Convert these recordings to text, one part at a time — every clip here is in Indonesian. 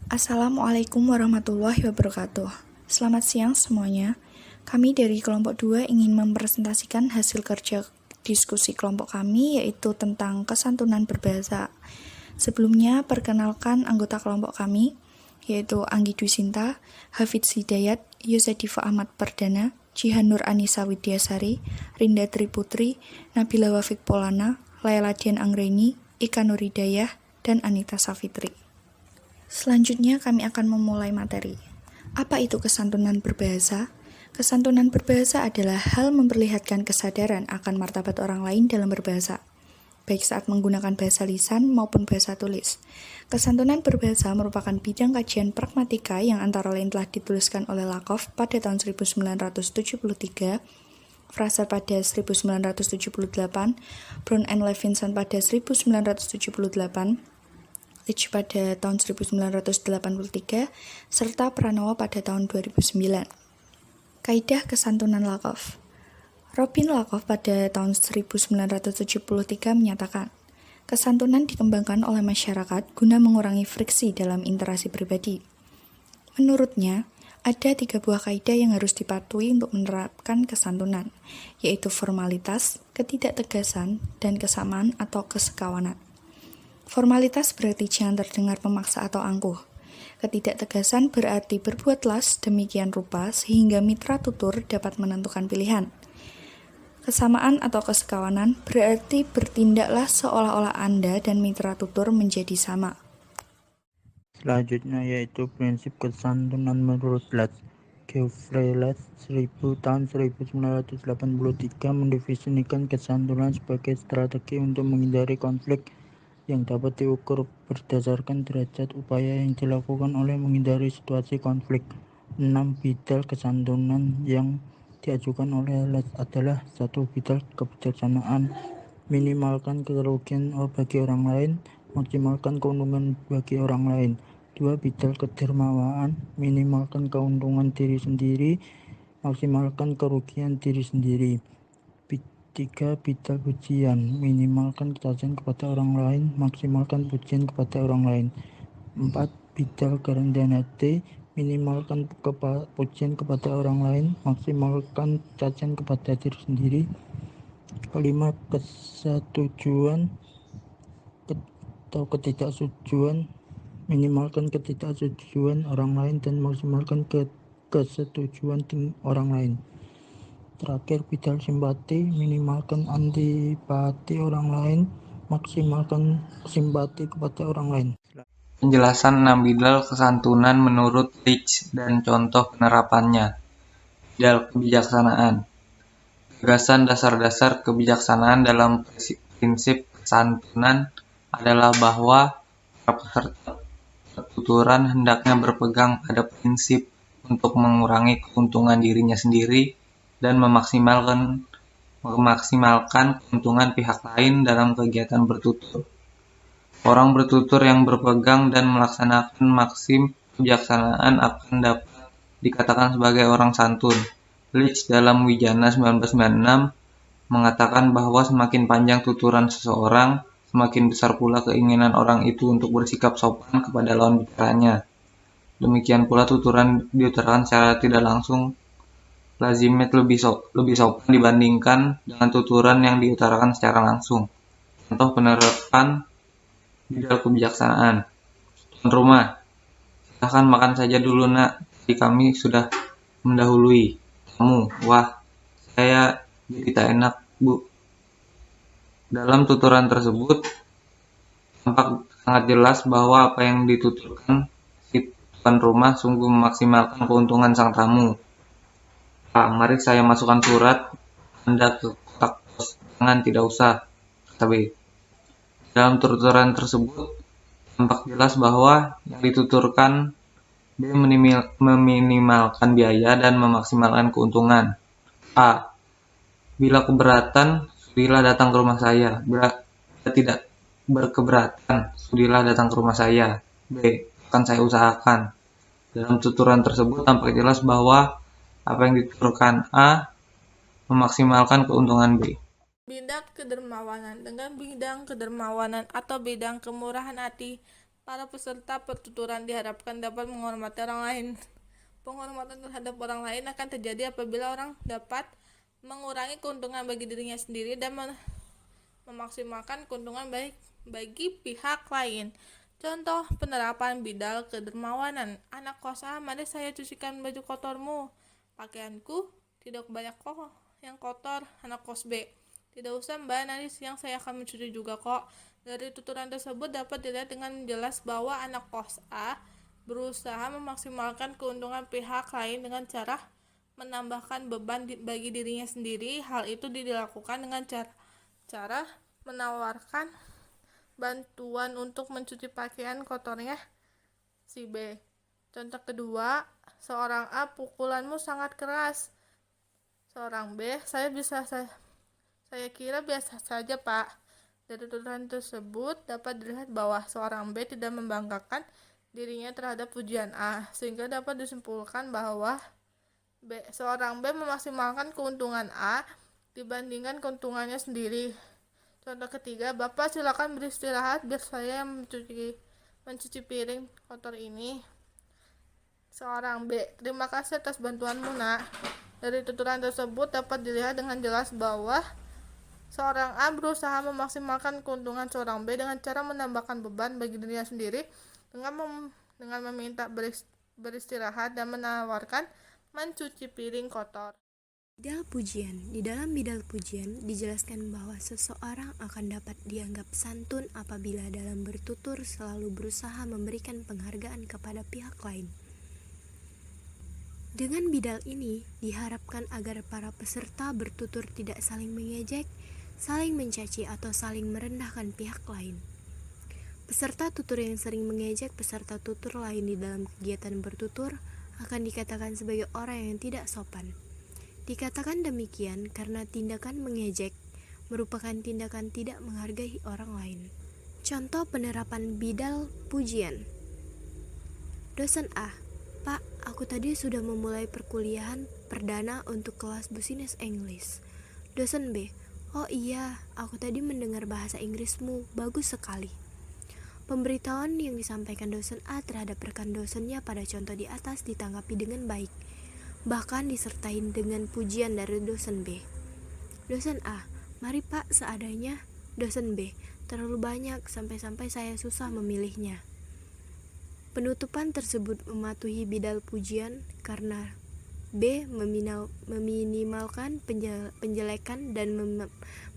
Assalamualaikum warahmatullahi wabarakatuh. Selamat siang semuanya. Kami dari kelompok 2 ingin mempresentasikan hasil kerja diskusi kelompok kami, yaitu tentang kesantunan berbahasa. Sebelumnya, perkenalkan anggota kelompok kami, yaitu Anggi Dwi Sinta, Hafidz Hidayat, Yosedifa Ahmad Perdana, Jihan Nur Anissa Widyasari, Rinda Triputri, Nabila Wafik Polana, Laila Dian Anggreni, Ika Nur Hidayah, dan Anita Safitri. Selanjutnya kami akan memulai materi. Apa itu kesantunan berbahasa? Kesantunan berbahasa adalah hal memperlihatkan kesadaran akan martabat orang lain dalam berbahasa, baik saat menggunakan bahasa lisan maupun bahasa tulis. Kesantunan berbahasa merupakan bidang kajian pragmatika yang antara lain telah dituliskan oleh Lakoff pada tahun 1973, Fraser pada 1978, Brown and Levinson pada 1978, Leach pada tahun 1983, serta Pranowo pada tahun 2009. Kaidah kesantunan Lakoff. Robin Lakoff pada tahun 1973 menyatakan, kesantunan dikembangkan oleh masyarakat guna mengurangi friksi dalam interaksi pribadi. Menurutnya, ada 3 buah kaidah yang harus dipatuhi untuk menerapkan kesantunan, yaitu formalitas, ketidaktegasan, dan kesamaan atau kesekawanan. Formalitas berarti jangan terdengar memaksa atau angkuh. Ketidaktegasan berarti berbuatlah demikian rupa sehingga mitra tutur dapat menentukan pilihan. Kesamaan atau kesekawanan berarti bertindaklah seolah-olah Anda dan mitra tutur menjadi sama. Selanjutnya yaitu prinsip kesantunan menurut Latz. Geoffrey Latz tahun 1983 mendefinisikan kesantunan sebagai strategi untuk menghindari konflik yang dapat diukur berdasarkan derajat upaya yang dilakukan oleh menghindari situasi konflik. 6 bidang kesantunan yang diajukan oleh Latz adalah 1. Bidang kebijaksanaan, minimalkan kerugian bagi orang lain, maksimalkan keuntungan bagi orang lain. 2. Bidang kedermawaan, minimalkan keuntungan diri sendiri, maksimalkan kerugian diri sendiri. 3. Bidang pujian, minimalkan kecacian kepada orang lain, maksimalkan pujian kepada orang lain. 4. Bidang kerendahan hati, minimalkan pujian kepada orang lain, maksimalkan cacian kepada diri sendiri. 5. Kesetujuan atau ketidaksetujuan, minimalkan ketidaksetujuan orang lain dan maksimalkan kesetujuan orang lain. Terakhir, bidang simpati, minimalkan antipati orang lain, maksimalkan simpati kepada orang lain. Penjelasan 6 bidang kesantunan menurut Leach dan contoh penerapannya. Bidang kebijaksanaan. Gagasan dasar-dasar kebijaksanaan dalam prinsip kesantunan adalah bahwa para peserta tuturan hendaknya berpegang pada prinsip untuk mengurangi keuntungan dirinya sendiri dan memaksimalkan keuntungan pihak lain dalam kegiatan bertutur. Orang bertutur yang berpegang dan melaksanakan maksim kebijaksanaan akan dapat dikatakan sebagai orang santun. Leach dalam Wijana 1996 mengatakan bahwa semakin panjang tuturan seseorang, semakin besar pula keinginan orang itu untuk bersikap sopan kepada lawan bicaranya. Demikian pula tuturan diutarakan secara tidak langsung lazimnya lebih sopan dibandingkan dengan tuturan yang diutarakan secara langsung. Contoh penerapan bidang kebijaksanaan. Tuan rumah, silahkan makan saja dulu nak, tadi kami sudah mendahului kamu. Wah, saya jadi tak enak, Bu. Dalam tuturan tersebut, tampak sangat jelas bahwa apa yang dituturkan si tuan rumah sungguh memaksimalkan keuntungan sang tamu. Pak, mari saya masukkan surat Anda ke kotak pos. Jangan, tidak usah, kata B. Dalam tuturan tersebut, tampak jelas bahwa yang dituturkan B meminimalkan biaya dan memaksimalkan keuntungan. A. Bila keberatan, sudilah datang ke rumah saya. Bila tidak berkeberatan, sudilah datang ke rumah saya. B. Akan saya usahakan. Dalam tuturan tersebut tampak jelas bahwa apa yang dituturkan A memaksimalkan keuntungan B. Bidang kedermawanan. Dengan bidang kedermawanan atau bidang kemurahan hati, Para peserta pertuturan diharapkan dapat menghormati orang lain. Penghormatan terhadap orang lain akan terjadi apabila orang dapat mengurangi keuntungan bagi dirinya sendiri dan memaksimalkan keuntungan baik bagi pihak lain. Contoh penerapan bidal kedermawanan. Anak kos A, mari saya cucikan baju kotormu. Pakaianku tidak banyak kok yang kotor. Anak kos B, tidak usah mbak, nanti siang saya akan mencuci juga kok. Dari tuturan tersebut dapat dilihat dengan jelas bahwa anak kos A berusaha memaksimalkan keuntungan pihak lain dengan cara menambahkan beban bagi dirinya sendiri. Hal itu dilakukan dengan cara menawarkan bantuan untuk mencuci pakaian kotornya si B. Contoh kedua, seorang A, pukulanmu sangat keras. Seorang B, saya kira biasa saja pak. Dari tulisan tersebut dapat dilihat bahwa seorang B tidak membanggakan dirinya terhadap pujian A, sehingga dapat disimpulkan bahwa seorang B memaksimalkan keuntungan A dibandingkan keuntungannya sendiri. Contoh ketiga, Bapak silakan beristirahat biar saya mencuci piring kotor ini. Seorang B, terima kasih atas bantuanmu nak. Dari tuturan tersebut dapat dilihat dengan jelas bahwa seorang A berusaha memaksimalkan keuntungan seorang B dengan cara menambahkan beban bagi dirinya sendiri dengan meminta beristirahat dan menawarkan mencuci piring kotor. Bidal pujian. Di dalam bidal pujian dijelaskan bahwa seseorang akan dapat dianggap santun apabila dalam bertutur selalu berusaha memberikan penghargaan kepada pihak lain. Dengan bidal ini diharapkan agar para peserta bertutur tidak saling mengejek, saling mencaci atau saling merendahkan pihak lain. Peserta tutur yang sering mengejek peserta tutur lain di dalam kegiatan bertutur akan dikatakan sebagai orang yang tidak sopan. Dikatakan demikian karena tindakan mengejek merupakan tindakan tidak menghargai orang lain. Contoh penerapan bidal pujian. Dosen A, Pak, aku tadi sudah memulai perkuliahan perdana untuk kelas Business English. Dosen B, oh iya, aku tadi mendengar bahasa Inggrismu, bagus sekali. Pemberitahuan yang disampaikan dosen A terhadap rekan dosennya pada contoh di atas ditanggapi dengan baik, bahkan disertai dengan pujian dari dosen B. Dosen A, mari Pak seadanya. Dosen B, terlalu banyak sampai-sampai saya susah memilihnya. Penutupan tersebut mematuhi bidal pujian karena B meminimalkan penjelekan dan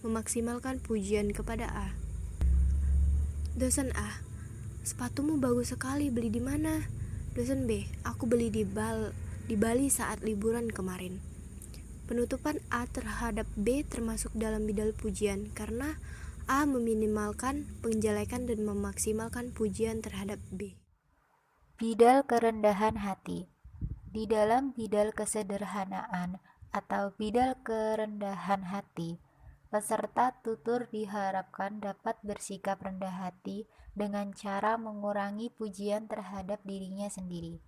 memaksimalkan pujian kepada A. Dosen A, sepatumu bagus sekali, beli di mana? Dosen B, aku beli di Bali saat liburan kemarin. Penutupan A terhadap B termasuk dalam bidal pujian karena A meminimalkan penjelekan dan memaksimalkan pujian terhadap B. Bidal kerendahan hati. Di dalam bidal kesederhanaan atau bidal kerendahan hati, peserta tutur diharapkan dapat bersikap rendah hati dengan cara mengurangi pujian terhadap dirinya sendiri.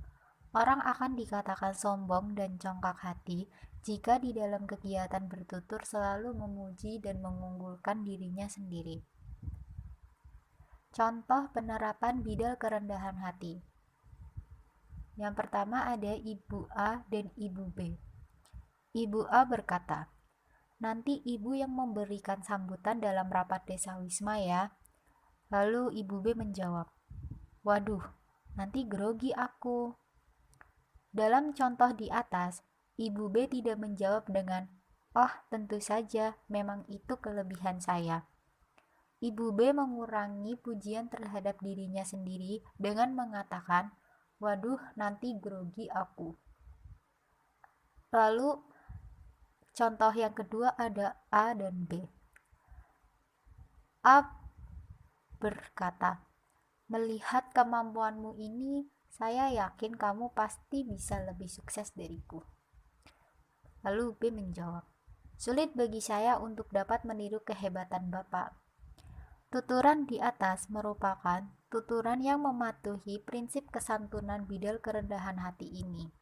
Orang akan dikatakan sombong dan congkak hati jika di dalam kegiatan bertutur selalu memuji dan mengunggulkan dirinya sendiri. Contoh penerapan bidal kerendahan hati. Yang pertama ada Ibu A dan Ibu B. Ibu A berkata, nanti ibu yang memberikan sambutan dalam rapat desa Wisma ya. Lalu Ibu B menjawab, waduh, nanti grogi aku. Dalam contoh di atas, Ibu B tidak menjawab dengan, oh tentu saja, memang itu kelebihan saya. Ibu B mengurangi pujian terhadap dirinya sendiri dengan mengatakan, waduh, nanti grogi aku. Lalu contoh yang kedua ada A dan B. A berkata, melihat kemampuanmu ini, saya yakin kamu pasti bisa lebih sukses dariku. Lalu B menjawab, sulit bagi saya untuk dapat meniru kehebatan Bapak. Tuturan di atas merupakan tuturan yang mematuhi prinsip kesantunan bidal kerendahan hati ini.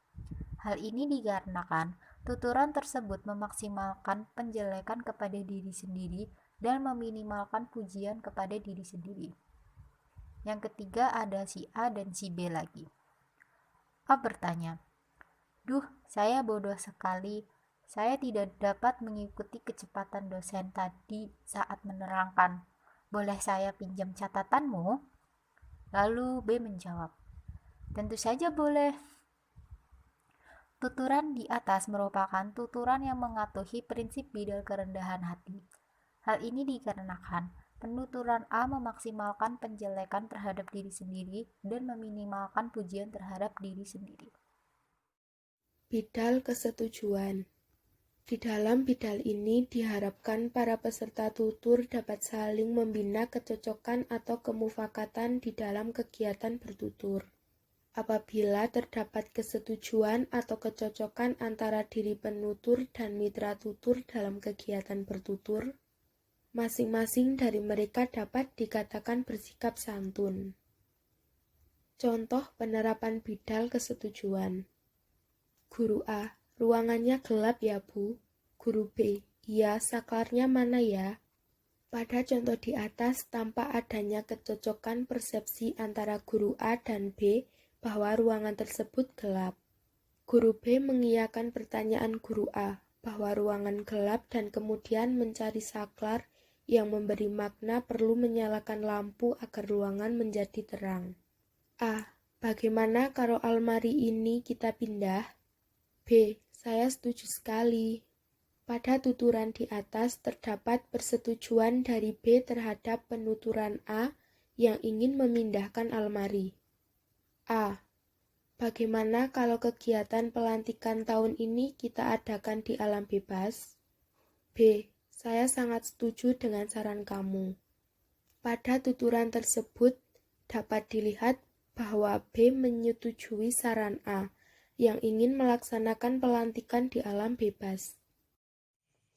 Hal ini dikarenakan tuturan tersebut memaksimalkan penjelekan kepada diri sendiri dan meminimalkan pujian kepada diri sendiri. Yang ketiga ada si A dan si B lagi. A bertanya, "Duh, saya bodoh sekali. Saya tidak dapat mengikuti kecepatan dosen tadi saat menerangkan. Boleh saya pinjam catatanmu?" Lalu B menjawab, "Tentu saja boleh." Tuturan di atas merupakan tuturan yang mematuhi prinsip bidal kerendahan hati. Hal ini dikarenakan penuturan A memaksimalkan penjelekan terhadap diri sendiri dan meminimalkan pujian terhadap diri sendiri. Bidal kesetujuan. Di dalam bidal ini diharapkan para peserta tutur dapat saling membina kecocokan atau kemufakatan di dalam kegiatan bertutur. Apabila terdapat kesetujuan atau kecocokan antara diri penutur dan mitra tutur dalam kegiatan bertutur, masing-masing dari mereka dapat dikatakan bersikap santun. Contoh penerapan bidal kesetujuan. Guru A, ruangannya gelap ya Bu. Guru B, iya, saklarnya mana ya? Pada contoh di atas tampak adanya kecocokan persepsi antara guru A dan B bahwa ruangan tersebut gelap. Guru B mengiyakan pertanyaan guru A bahwa ruangan gelap dan kemudian mencari saklar yang memberi makna perlu menyalakan lampu agar ruangan menjadi terang. A, bagaimana kalau almari ini kita pindah? B, saya setuju sekali. Pada tuturan di atas terdapat persetujuan dari B terhadap penuturan A yang ingin memindahkan almari. A, bagaimana kalau kegiatan pelantikan tahun ini kita adakan di alam bebas? B, saya sangat setuju dengan saran kamu. Pada tuturan tersebut dapat dilihat bahwa B menyetujui saran A yang ingin melaksanakan pelantikan di alam bebas.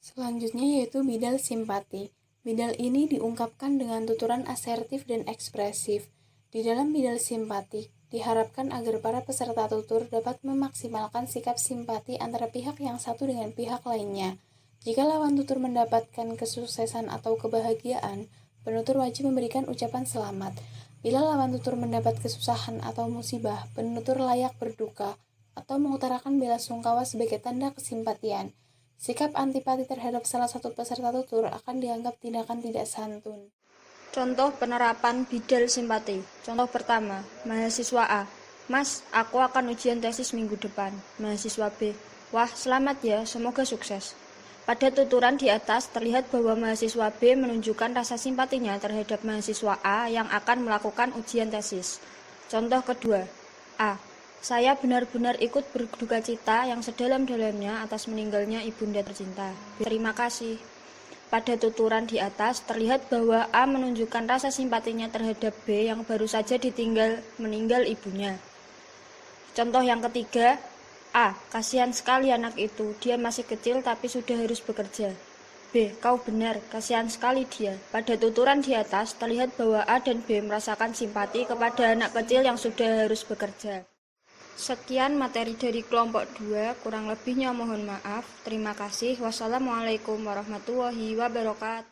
Selanjutnya yaitu bidal simpati. Bidal ini diungkapkan dengan tuturan asertif dan ekspresif. Di dalam bidal simpati, diharapkan agar para peserta tutur dapat memaksimalkan sikap simpati antara pihak yang satu dengan pihak lainnya. Jika lawan tutur mendapatkan kesuksesan atau kebahagiaan, penutur wajib memberikan ucapan selamat. Bila lawan tutur mendapat kesusahan atau musibah, penutur layak berduka atau mengutarakan bela sungkawa sebagai tanda kesimpatian. Sikap antipati terhadap salah satu peserta tutur akan dianggap tindakan tidak santun. Contoh penerapan bidal simpati. Contoh pertama, mahasiswa A. Mas, aku akan ujian tesis minggu depan. Mahasiswa B. Wah, selamat ya, semoga sukses. Pada tuturan di atas terlihat bahwa mahasiswa B menunjukkan rasa simpatinya terhadap mahasiswa A yang akan melakukan ujian tesis. Contoh kedua, A. Saya benar-benar ikut berduka cita yang sedalam-dalamnya atas meninggalnya ibunda tercinta. Terima kasih. Pada tuturan di atas terlihat bahwa A menunjukkan rasa simpatinya terhadap B yang baru saja meninggal ibunya. Contoh yang ketiga, A. Kasihan sekali anak itu, dia masih kecil tapi sudah harus bekerja. B. Kau benar, kasihan sekali dia. Pada tuturan di atas terlihat bahwa A dan B merasakan simpati kepada anak kecil yang sudah harus bekerja. Sekian materi dari kelompok 2, kurang lebihnya mohon maaf. Terima kasih. Wassalamualaikum warahmatullahi wabarakatuh.